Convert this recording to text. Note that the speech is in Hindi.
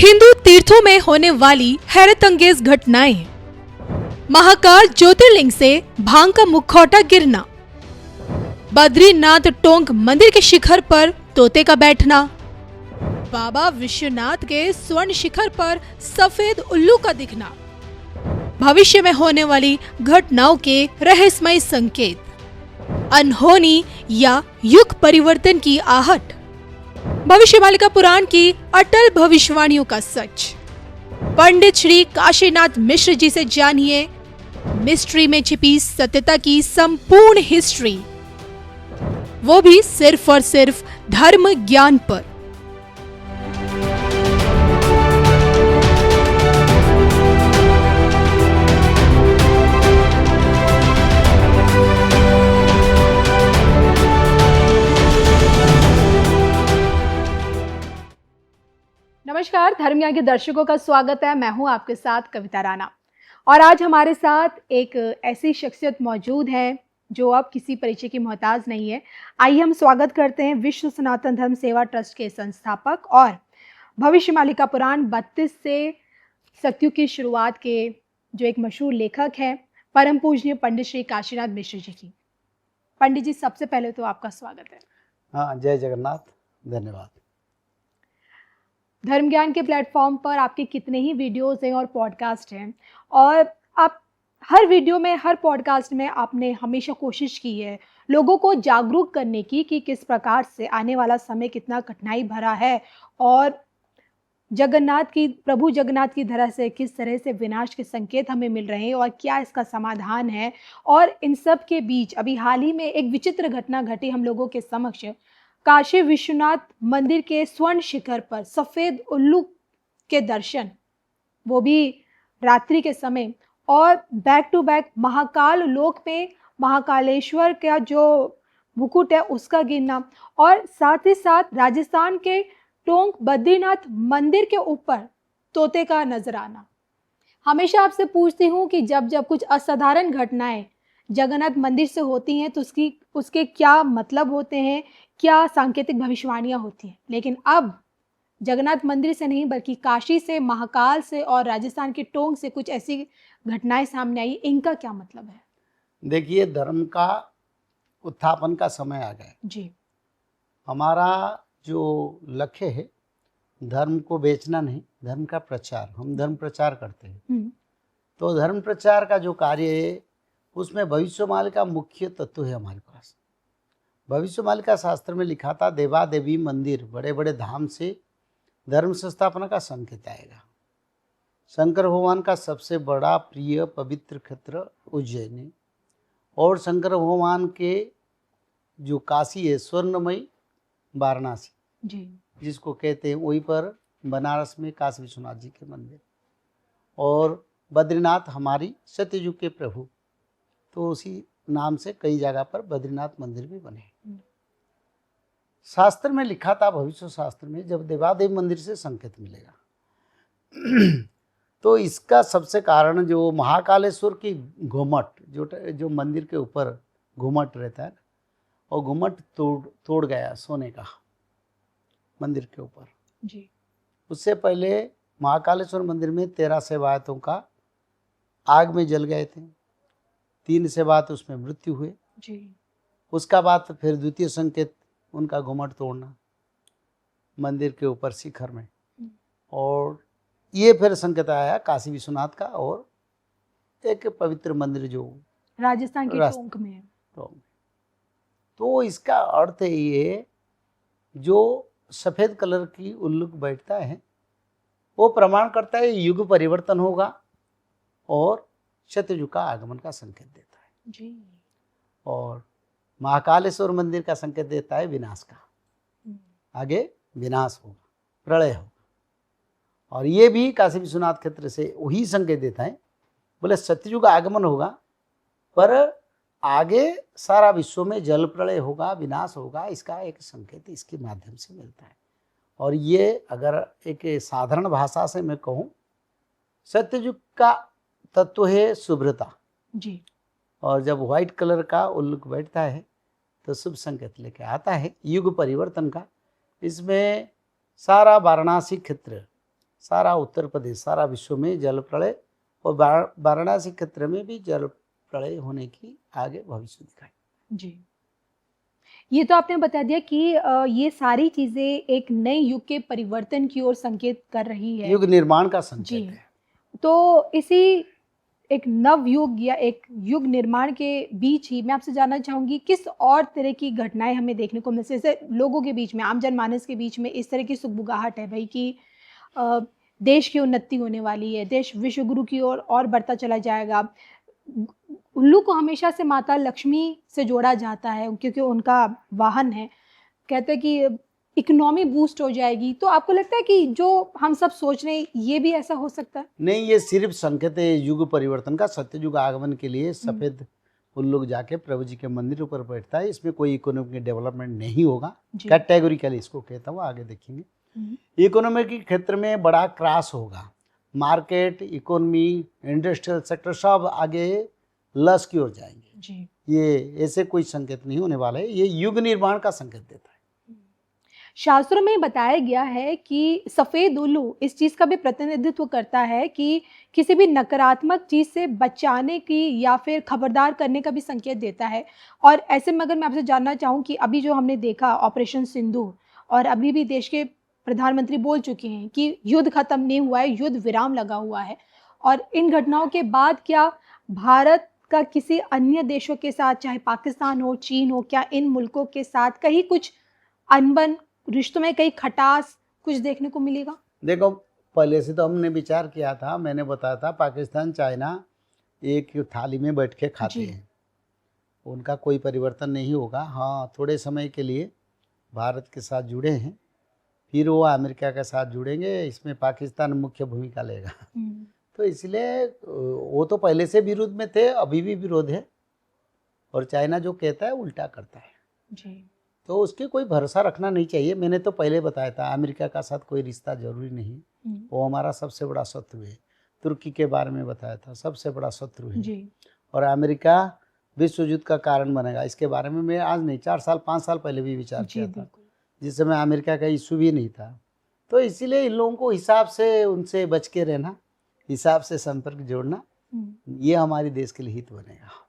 हिंदू तीर्थों में होने वाली हैरत अंगेज घटनाएं। महाकाल ज्योतिर्लिंग से भांग का मुखौटा गिरना, बद्रीनाथ टोंक मंदिर के शिखर पर तोते का बैठना, बाबा विश्वनाथ के स्वर्ण शिखर पर सफेद उल्लू का दिखना, भविष्य में होने वाली घटनाओं के रहस्यमय संकेत, अनहोनी या युग परिवर्तन की आहट, भविष्यवाणी पुराण की अटल भविष्यवाणियों का सच। पंडित श्री काशीनाथ मिश्र जी से जानिए मिस्ट्री में छिपी सत्यता की संपूर्ण हिस्ट्री, वो भी सिर्फ और सिर्फ धर्म ज्ञान पर। नमस्कार, धर्म ज्ञान के दर्शकों का स्वागत है। मैं हूं आपके साथ कविता राणा और आज हमारे साथ एक ऐसी शख्सियत मौजूद है जो अब किसी परिचय की मोहताज नहीं है। आइए हम स्वागत करते हैं विश्व सनातन धर्म सेवा ट्रस्ट के संस्थापक और भविष्यमालिका पुराण 32 से सत्युग की शुरुआत के जो एक मशहूर लेखक हैं, परम पूजनीय पंडित श्री काशीनाथ मिश्र जी की। पंडित जी, सबसे पहले तो आपका स्वागत है। हाँ, जय जगन्नाथ, धन्यवाद। धर्म ज्ञान के प्लेटफॉर्म पर आपके कितने ही वीडियोस हैं और पॉडकास्ट हैं और आप हर वीडियो में, हर पॉडकास्ट में आपने हमेशा कोशिश की है लोगों को जागरूक करने की कि किस प्रकार से आने वाला समय कितना कठिनाई भरा है और प्रभु जगन्नाथ की धरा से किस तरह से विनाश के संकेत हमें मिल रहे हैं और क्या इसका समाधान है। और इन सब के बीच अभी हाल ही में एक विचित्र घटना घटी हम लोगों के समक्ष। काशी विश्वनाथ मंदिर के स्वर्ण शिखर पर सफेद उल्लू के दर्शन, वो भी रात्रि के समय, और बैक टू बैक महाकाल लोक में महाकालेश्वर का जो मुकुट है उसका गिरना, और साथ ही साथ राजस्थान के टोंक बद्रीनाथ मंदिर के ऊपर तोते का नजर आना। हमेशा आपसे पूछती हूँ कि जब जब कुछ असाधारण घटनाएं जगन्नाथ मंदिर से होती हैं तो उसके क्या मतलब होते हैं, क्या सांकेतिक भविष्यवाणियां होती हैं, लेकिन अब जगन्नाथ मंदिर से नहीं बल्कि काशी से, महाकाल से और राजस्थान के टोंक से कुछ ऐसी घटनाएं सामने आई। इनका क्या मतलब है? देखिए, धर्म का उत्थापन का समय आ गया जी। हमारा जो लक्ष्य है धर्म को बेचना नहीं, धर्म का प्रचार। हम धर्म प्रचार करते हैं। तो धर्म प्रचार का जो कार्य है उसमें भविष्यमालिका मुख्य तत्व है हमारे पास। भविष्यमालिका शास्त्र में लिखा था देवा देवी मंदिर, बड़े बड़े धाम से धर्म संस्थापना का संकेत आएगा। शंकर भगवान का सबसे बड़ा प्रिय पवित्र क्षेत्र उज्जैन और शंकर भगवान के जो काशी है स्वर्णमयी वाराणसी जी, जिसको कहते हैं, वहीं पर बनारस में काशी विश्वनाथ जी के मंदिर, और बद्रीनाथ हमारी सत्ययुग के प्रभु, तो उसी नाम से कई जगह पर बद्रीनाथ मंदिर भी बने। शास्त्र में लिखा था, भविष्य शास्त्र में, जब देवादेव मंदिर से संकेत मिलेगा तो इसका सबसे कारण जो महाकालेश्वर की घुमट, जो मंदिर के ऊपर घुमट रहता है, और घुमट तोड़ गया सोने का मंदिर के ऊपर जी। उससे पहले महाकालेश्वर मंदिर में 13 सेवायतों का आग में जल गए थे, 3 सेवायत उसमें मृत्यु हुए जी। उसका बाद फिर द्वितीय संकेत उनका घुमट तोड़ना मंदिर के ऊपर शिखर में, और ये फिर संकेत आया काशी विश्वनाथ का और एक पवित्र मंदिर जो राजस्थान के टोंक में है। तो इसका अर्थ ये, जो सफ़ेद कलर की उल्लू बैठता है वो प्रमाण करता है युग परिवर्तन होगा और सत्ययुग का आगमन का संकेत देता है जी। और महाकालेश्वर मंदिर का संकेत देता है विनाश का, आगे विनाश होगा, प्रलय होगा। और ये भी काशी विश्वनाथ क्षेत्र से वही संकेत देता है, बोले सत्ययुग आगमन होगा पर आगे सारा विश्व में जल प्रलय होगा, विनाश होगा, इसका एक संकेत इसके माध्यम से मिलता है। और ये अगर एक साधारण भाषा से मैं कहूँ, सत्ययुग का तत्व है शुभ्रता जी, और जब व्हाइट कलर का उल्लू बैठता है तो शुभ संकेत लेके आता है युग परिवर्तन का। इसमें सारा वाराणसी क्षेत्र सारा उत्तर प्रदेश, सारा विश्व में जल प्रलय, और वाराणसी क्षेत्र में भी जल प्रलय होने की आगे भविष्य दिखाई। जी, ये तो आपने बता दिया कि ये सारी चीजें एक नए युग के परिवर्तन की ओर संकेत कर रही है, युग निर्माण का संकेत जी है। तो इसी एक नव युग या एक युग निर्माण के बीच ही मैं आपसे जानना चाहूंगी किस और तरह की घटनाएं हमें देखने को मिल सकती है, जैसे लोगों के बीच में, आम जनमानस के बीच में इस तरह की सुगबुगाहट है भाई कि देश की उन्नति होने वाली है, देश विश्व गुरु की ओर और बढ़ता चला जाएगा। उल्लू को हमेशा से माता लक्ष्मी से जोड़ा जाता है क्योंकि उनका वाहन है, कहते हैं कि इकोनॉमी बूस्ट हो जाएगी। तो आपको लगता है कि जो हम सब सोच रहे हैं ये भी ऐसा हो सकता है? नहीं, ये सिर्फ संकेत है युग परिवर्तन का। सत्ययुग आगमन के लिए सफेद उल्लू जाके प्रभु जी के मंदिर ऊपर बैठता है, इसमें कोई इकोनॉमिक डेवलपमेंट नहीं होगा। कैटेगोरिकली इसको कहता हूँ, आगे देखेंगे। इकोनॉमी के क्षेत्र में बड़ा क्रैश होगा, मार्केट, इकोनॉमी, इंडस्ट्रियल सेक्टर सब आगे लॉस की ओर जाएंगे जी। ये ऐसे कोई संकेत नहीं होने वाला है, ये युग निर्माण का संकेत देता है। शास्त्रों में बताया गया है कि सफेद उल्लू इस चीज का भी प्रतिनिधित्व करता है कि किसी भी नकारात्मक चीज से बचाने की या फिर खबरदार करने का भी संकेत देता है। और ऐसे में अगर मैं आपसे जानना चाहूँ कि अभी जो हमने देखा ऑपरेशन सिंदूर, और अभी भी देश के प्रधानमंत्री बोल चुके हैं कि युद्ध खत्म नहीं हुआ है, युद्ध विराम लगा हुआ है, और इन घटनाओं के बाद क्या भारत का किसी अन्य देशों के साथ, चाहे पाकिस्तान हो, चीन हो, क्या इन मुल्कों के साथ कहीं कुछ अनबन, रिश्तों में कहीं खटास कुछ देखने को मिलेगा? देखो, पहले से तो हमने विचार किया था, मैंने बताया था पाकिस्तान चाइना एक थाली में बैठ के खाते हैं, उनका कोई परिवर्तन नहीं होगा। हाँ, थोड़े समय के लिए भारत के साथ जुड़े हैं, फिर वो अमेरिका के साथ जुड़ेंगे, इसमें पाकिस्तान मुख्य भूमिका लेगा। तो इसलिए वो तो पहले से विरोध में थे, अभी भी विरोध है, और चाइना जो कहता है उल्टा करता है जी। तो उसके कोई भरोसा रखना नहीं चाहिए। मैंने तो पहले बताया था, अमेरिका का साथ कोई रिश्ता जरूरी नहीं, वो हमारा सबसे बड़ा शत्रु है। तुर्की के बारे में बताया था, सबसे बड़ा शत्रु है जी। और अमेरिका विश्व युद्ध का कारण बनेगा, इसके बारे में मैं आज नहीं 4 साल 5 साल पहले भी विचार किया था, जिस समय अमेरिका का इशू भी नहीं था। तो इसीलिए इन लोगों को हिसाब से उनसे बच के रहना, हिसाब से संपर्क जोड़ना, ये हमारे देश के लिए हित बनेगा।